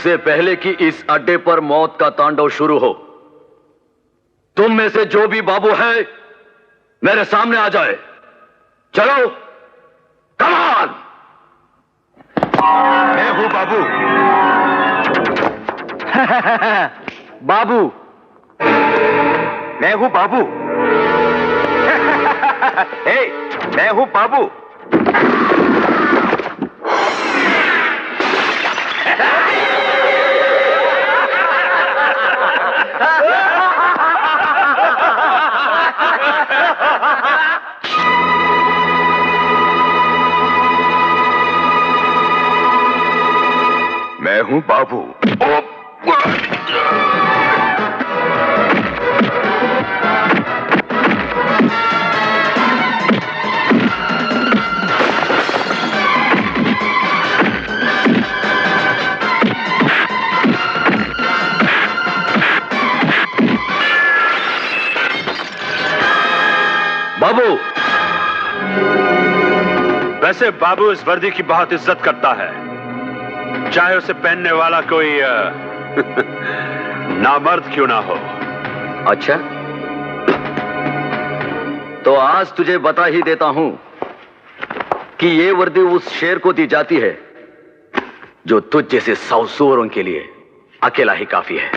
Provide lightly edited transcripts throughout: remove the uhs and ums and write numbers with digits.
इससे पहले कि इस अड्डे पर मौत का तांडव शुरू हो, तुम में से जो भी बाबू है मेरे सामने आ जाए। चलो, कम ऑन। मैं हूं बाबू। बाबू, मैं हूं बाबू। मैं हूं बाबू। मैं हूं बाबू। बाबू, वैसे बाबू इस वर्दी की बहुत इज्जत करता है, चाहे उसे पहनने वाला कोई नामर्द क्यों ना हो। अच्छा, तो आज तुझे बता ही देता हूं कि ये वर्दी उस शेर को दी जाती है जो तुझ जैसे 100 सूअरों के लिए अकेला ही काफी है।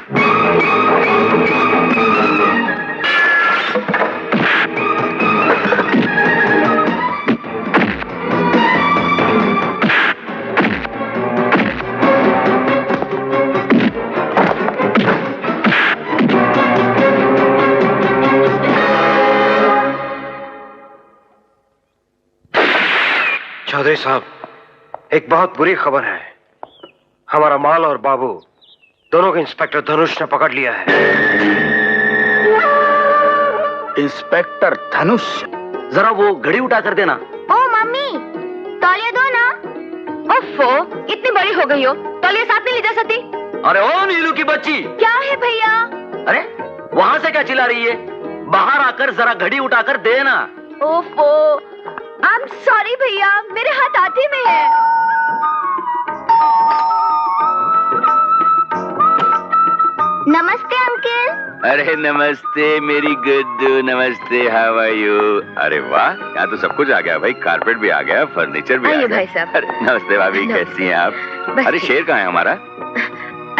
चौधरी साहब, एक बहुत बुरी खबर है। हमारा माल और बाबू दोनों को इंस्पेक्टर धनुष ने पकड़ लिया है। इंस्पेक्टर धनुष? जरा वो घड़ी उठा कर देना। ओ मम्मी, तौलिया दो ना। ओफो, इतनी बड़ी हो गई हो, तौलिया साथ नहीं ले जा सकती? अरे ओ नीलू की बच्ची! क्या है भैया? अरे वहां से क्या चिल्ला रही है? बाहर आकर जरा घड़ी उठाकर देना। ओफो, आई एम सॉरी भैया, मेरे हाथ आते में है। नमस्ते अंकल। अरे नमस्ते मेरी गुड्डू, नमस्ते, हाउ आर यू? अरे वाह, यहाँ तो सब कुछ आ गया भाई, कारपेट भी आ गया, फर्नीचर भी आ गया। भाई साहब। अरे नमस्ते भाभी, कैसी हैं आप? अरे शेर कहाँ है हमारा?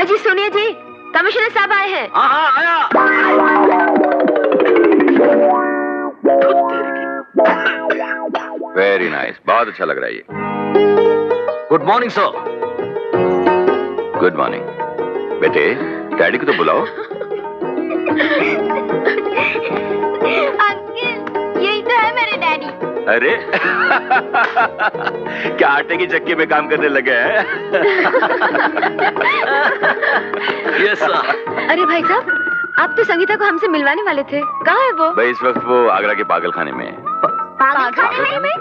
अजी सुनिए जी, कमिश्नर साहब आए हैं। हाँ आया। वेरी नाइस, बहुत अच्छा लग रहा है ये। Good morning sir. Good morning. बेटे, डैडी को तो बुलाओ। अंकल, यही तो है मेरे डैडी। अरे क्या आटे की चक्की में काम करने लगे हैं? Yes sir. अरे भाई साहब, आप तो संगीता को हमसे मिलवाने वाले थे, कहाँ है वो? भाई इस वक्त वो आगरा के पागल खाने में है। पागल खाने में?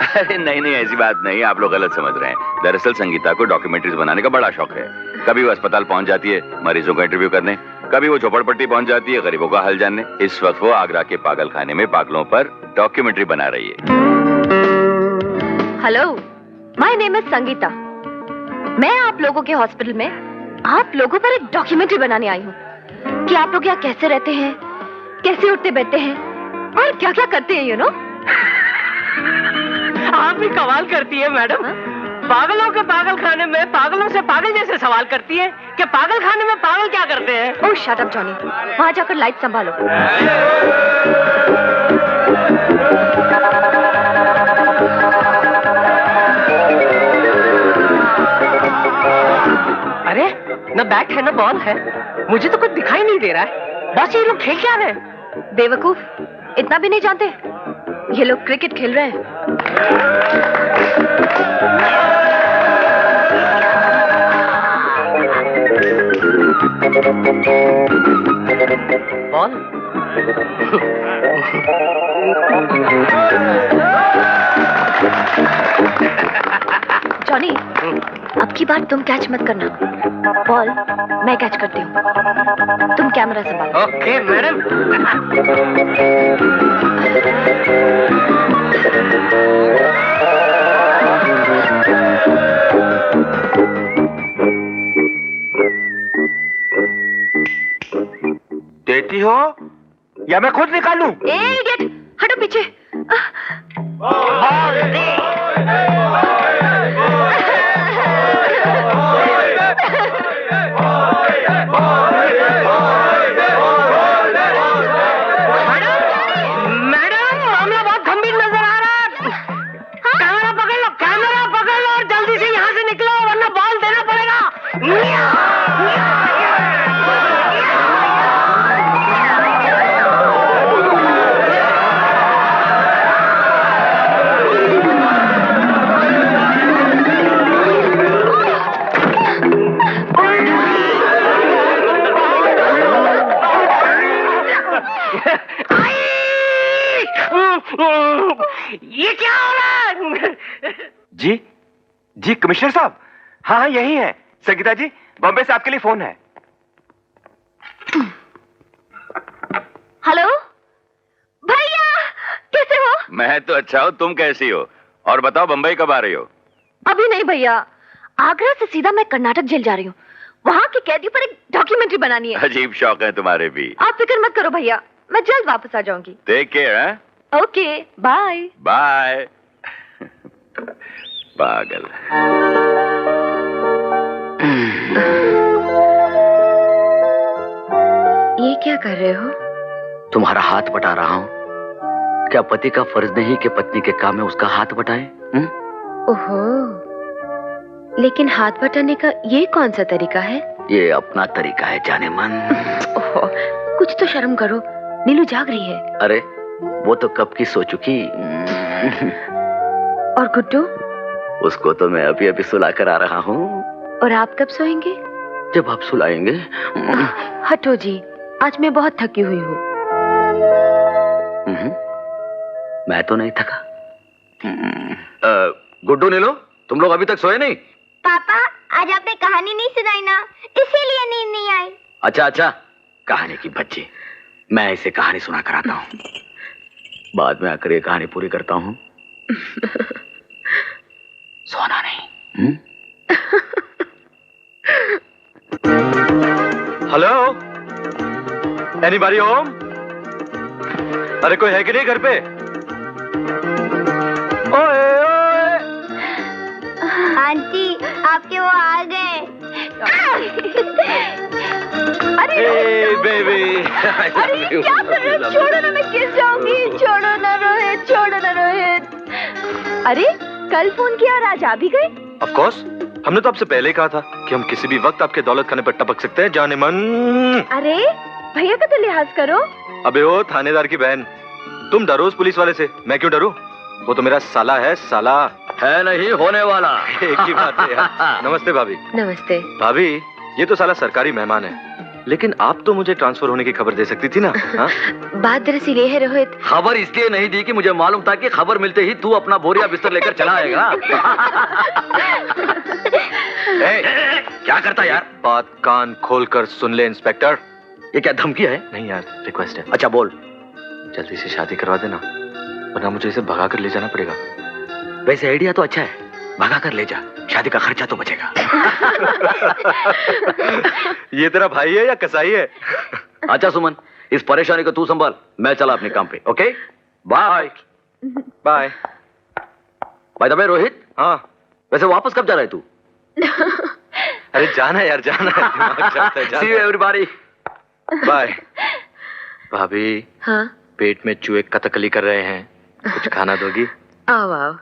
अरे नहीं, ऐसी बात नहीं, आप लोग गलत समझ रहे हैं। दरअसल संगीता को डॉक्यूमेंट्रीज बनाने का बड़ा शौक है। कभी वो अस्पताल पहुंच जाती है मरीजों का इंटरव्यू करने, कभी वो झोपड़पट्टी पहुंच जाती है गरीबों का हाल जानने। इस वक्त वो आगरा के पागल खाने में पागलों पर डॉक्यूमेंट्री बना रही है। Hello, my name is Sangeeta. मैं आप लोगों के हॉस्पिटल में आप लोगों पर एक डॉक्यूमेंट्री बनाने आई हूँ कि आप लोग यहाँ कैसे रहते हैं, कैसे उठते बैठते हैं और क्या क्या करते हैं, यू नो। आप भी कमाल करती है मैडम। पागलों के पागल खाने में पागलों से पागल जैसे सवाल करती है कि पागल खाने में पागल क्या करते हैं। ओह शट अप जॉनी, वहां जाकर लाइट संभालो। अरे न बैट है न बॉल है, मुझे तो कुछ दिखाई नहीं दे रहा है। बस ये लोग खेल क्या रहे हैं? बेवकूफ, इतना भी नहीं जानते? ये लोग क्रिकेट खेल रहे हैं। बॉल। जॉनी, अब की बार तुम कैच मत करना, बॉल मैं कैच करती हूँ, तुम कैमरा संभालो। Okay madam. या मैं खुद निकालूं? ए इडियट, हटो पीछे। मैडम, मामला बहुत गंभीर नजर आ रहा है। कैमरा पकड़ लो और जल्दी से यहाँ से निकलो, वरना बॉल देना पड़ेगा। ये क्या हो रहा है? जी जी कमिश्नर साहब, हाँ हाँ यही है। संगीता जी, बॉम्बे से आपके लिए फोन है। हेलो भैया, कैसे हो? मैं तो अच्छा हूँ, तुम कैसी हो? और बताओ, बंबई कब आ रही हो? अभी नहीं भैया, आगरा से सीधा मैं कर्नाटक जेल जा रही हूँ। वहाँ के कैदियों पर एक डॉक्यूमेंट्री बनानी है। अजीब शौक है तुम्हारे भी। आप फिक्र मत करो भैया, मैं जल्द वापस आ जाऊंगी। Take care. Okay, bye bye. पागल। ये क्या कर रहे हो? तुम्हारा हाथ बटा रहा हूँ। क्या पति का फर्ज नहीं कि पत्नी के काम में उसका हाथ बटाए? ओहो, लेकिन हाथ बटाने का ये कौन सा तरीका है? ये अपना तरीका है जाने मन। ओहो, कुछ तो शर्म करो, नीलू जाग रही है। अरे वो तो कब की सो चुकी। और गुड्डू? उसको तो मैं अभी अभी सुला कर आ रहा हूँ। और आप कब सोएंगे? जब आप सुलाएंगे। हटो जी, आज मैं बहुत थकी हुई हूँ। मैं तो नहीं थका। गुड्डू नीलो, तुम लोग अभी तक सोए नहीं? पापा, आज आपने कहानी नहीं सुनाई ना, इसीलिए नींद नहीं आई। अच्छा अच्छा, कहानी की बच्ची, मैं इसे कहानी सुना कर आता हूँ। बाद में आकर ये कहानी पूरी करता हूँ। सोना नहीं। Hello, anybody home? अरे कोई है कि नहीं घर पे? ओए ओए। आंटी, आपके वो आ गए। Hey, baby. अरे क्या कर रहे हो? छोड़ो ना, मैं गिर जाऊंगी। छोड़ो ना रोहित, छोड़ो ना रोहित। अरे कल फोन किया और आज आ भी गए? Of course, हमने तो आपसे पहले ही कहा था कि हम किसी भी वक्त आपके दौलत खाने पर टपक सकते हैं, जाने मन। अरे भैया का तो लिहाज करो। अबे ओ थानेदार की बहन, तुम डरो उस पुलिस वाले से, मैं क्यों डरूं? वो तो मेरा साला है, साला है नहीं, होने वाला। एक ही बात है यार। नमस्ते भाभी। नमस्ते भाभी, ये तो साला सरकारी मेहमान है, लेकिन आप तो मुझे ट्रांसफर होने की खबर दे सकती थी ना? हाँ? बात दरअसल ये है रोहित, खबर इसलिए नहीं दी कि मुझे मालूम था कि खबर मिलते ही तू अपना बोरिया बिस्तर लेकर चला आएगा। क्या करता यार? बात कान खोलकर सुन ले इंस्पेक्टर। ये क्या धमकी है? नहीं यार, रिक्वेस्ट है। अच्छा बोल। जल्दी से शादी करवा देना, वरना मुझे इसे भगा कर ले जाना पड़ेगा। वैसे आइडिया तो अच्छा है, भगा कर ले जा, शादी का खर्चा तो बचेगा। ये तेरा भाई है या कसाई है? अच्छा सुमन, इस परेशानी को तू संभाल, मैं चला अपने काम पे। Okay bye. Bye. By the way Rohit, हाँ वैसे वापस कब जा रहा है तू? अरे जाना यार, जाना है, दिमाग जाता है, सी यू एवरीबॉडी। बाय। भाभी, हाँ पेट में चूहे कतकली कर रहे हैं, कुछ खाना दोगी? आओ आओ।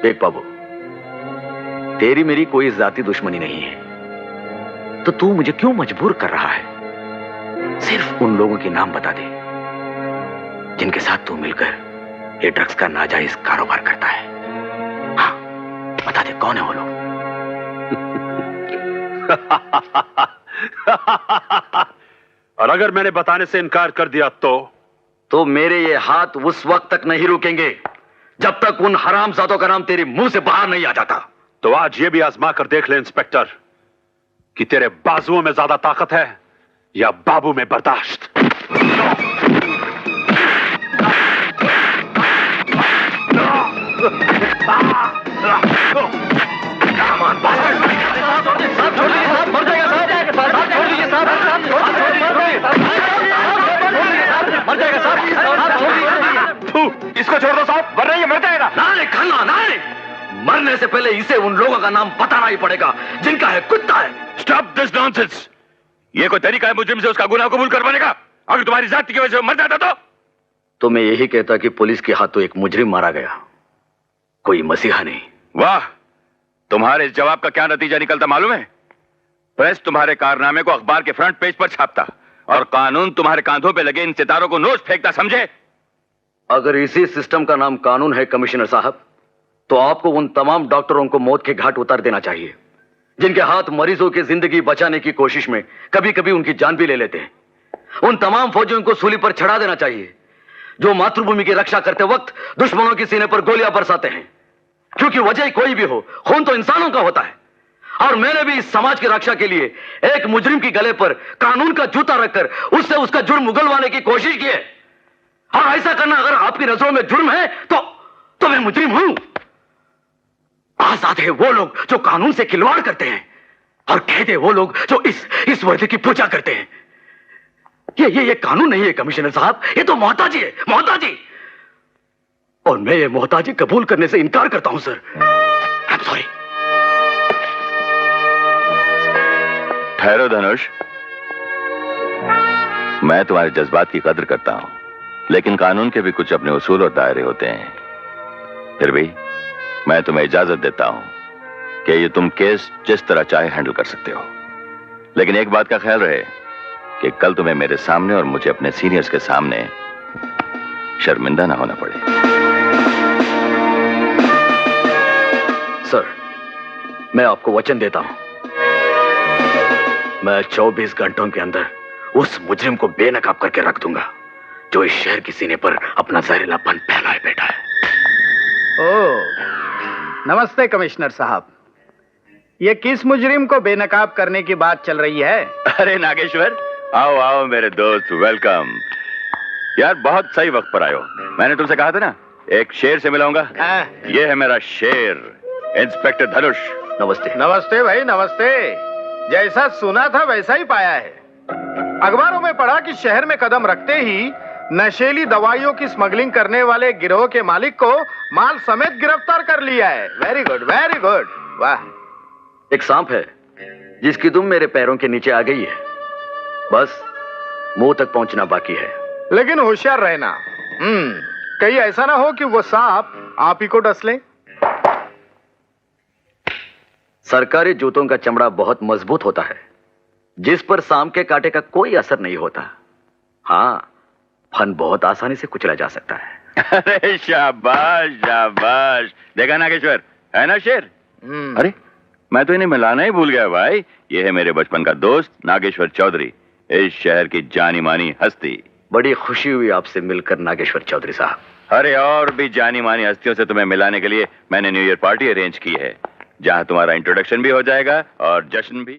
देख बाबू, तेरी मेरी कोई जाती दुश्मनी नहीं है, तो तू मुझे क्यों मजबूर कर रहा है? सिर्फ उन लोगों के नाम बता दे जिनके साथ तू मिलकर ये ड्रग्स का नाजायज कारोबार करता है। हाँ बता दे, कौन है वो लोग? और अगर मैंने बताने से इनकार कर दिया तो मेरे ये हाथ उस वक्त तक नहीं रुकेंगे जब तक उन हरामजादों का नाम तेरे मुंह से बाहर नहीं आ जाता। तो आज ये भी आजमा कर देख ले इंस्पेक्टर कि तेरे बाजुओं में ज्यादा ताकत है या बाबू में बर्दाश्त। इसको छोड़ दो साहब, वरना ये मर जाएगा। नहीं खन्ना नहीं, मरने से पहले इसे उन लोगों का नाम बताना ही पड़ेगा जिनका है कुत्ता है। Stop this nonsense. ये कोई तरीका है मुजरिम से उसका गुनाह कबूल करवाने का? अगर तुम्हारी जाति की वजह से वो मर जाता तो मैं यही कहता कि पुलिस के हाथों एक मुजरिम मारा गया, कोई मसीहा नहीं। वाह, तुम्हारे इस जवाब का क्या नतीजा निकलता मालूम है? प्रेस तुम्हारे कारनामे को अखबार के फ्रंट पेज पर छापता और कानून तुम्हारे कांधों पे लगे इन सितारों को नोच फेंकता, समझे? अगर इसी सिस्टम का नाम कानून है कमिश्नर साहब, तो आपको उन तमाम डॉक्टरों को मौत के घाट उतार देना चाहिए जिनके हाथ मरीजों की जिंदगी बचाने की कोशिश में कभी कभी उनकी जान भी ले लेते हैं। उन तमाम फौजियों को सूली पर चढ़ा देना चाहिए जो मातृभूमि की रक्षा करते वक्त दुश्मनों के सीने पर गोलियां बरसाते हैं, क्योंकि वजह कोई भी हो, खून तो इंसानों का होता है। और मैंने भी इस समाज की रक्षा के लिए एक मुजरिम की गले पर कानून का जूता रखकर उससे उसका जुर्म उगलवाने की कोशिश की है। और ऐसा करना अगर आपकी नजरों में जुर्म है तो मैं मुजरिम हूं। आजाद है वो लोग जो कानून से खिलवाड़ करते हैं, और कैद है वो लोग जो इस वर्दी की पूजा करते हैं। ये कानून नहीं है कमिश्नर साहब, ये तो मोहताजी है, मोहताजी। और मैं ये मोहताजी कबूल करने से इनकार करता हूं सर। I am sorry. ठहरो धनुष, मैं तुम्हारे जज्बात की कदर करता हूं, लेकिन कानून के भी कुछ अपने उसूल और दायरे होते हैं। फिर भी मैं तुम्हें इजाजत देता हूं कि ये तुम केस जिस तरह चाहे हैंडल कर सकते हो, लेकिन एक बात का ख्याल रहे कि कल तुम्हें मेरे सामने और मुझे अपने सीनियर्स के सामने शर्मिंदा ना होना पड़े। सर, मैं आपको वचन देता हूं, मैं 24 घंटों के अंदर उस मुजरिम को बेनकाब करके रख दूंगा जो इस शहर के सीने पर अपना जहरीलापन फैलाए बैठा है। ओह, नमस्ते कमिश्नर साहब। ये किस मुजरिम को बेनकाब करने की बात चल रही है? अरे नागेश्वर, आओ आओ मेरे दोस्त, वेलकम। यार बहुत सही वक्त पर आयो। मैंने तुमसे कहा था ना एक शेर से मिलाऊंगा। ये है मेरा शेर, इंस्पेक्टर धनुष। नमस्ते। नमस्ते भाई, नमस्ते। जैसा सुना था वैसा ही पाया है। अखबारों में पढ़ा कि शहर में कदम रखते ही नशीली दवाइयों की स्मगलिंग करने वाले गिरोह के मालिक को माल समेत गिरफ्तार कर लिया है। Very good, very good. वाह। एक सांप है जिसकी दुम मेरे पैरों के नीचे आ गई है, बस मुंह तक पहुंचना बाकी है। लेकिन होशियार रहना, कहीं ऐसा ना हो कि वो सांप आप ही को डस ले। सरकारी जूतों का चमड़ा बहुत मजबूत होता है, जिस पर सांप के कांटे का कोई असर नहीं होता। हाँ, फन बहुत आसानी से कुचला जा सकता है। अरे शाबाश शाबाश, देखा नागेश्वर, है ना शेर? अरे मैं तो इन्हें मिलाना ही भूल गया भाई। ये है मेरे बचपन का दोस्त नागेश्वर चौधरी, इस शहर की जानी मानी हस्ती। बड़ी खुशी हुई आपसे मिलकर नागेश्वर चौधरी साहब। अरे और भी जानी मानी हस्तियों से तुम्हें मिलाने के लिए मैंने न्यू ईयर पार्टी अरेंज की है, जहां तुम्हारा इंट्रोडक्शन भी हो जाएगा और जश्न भी।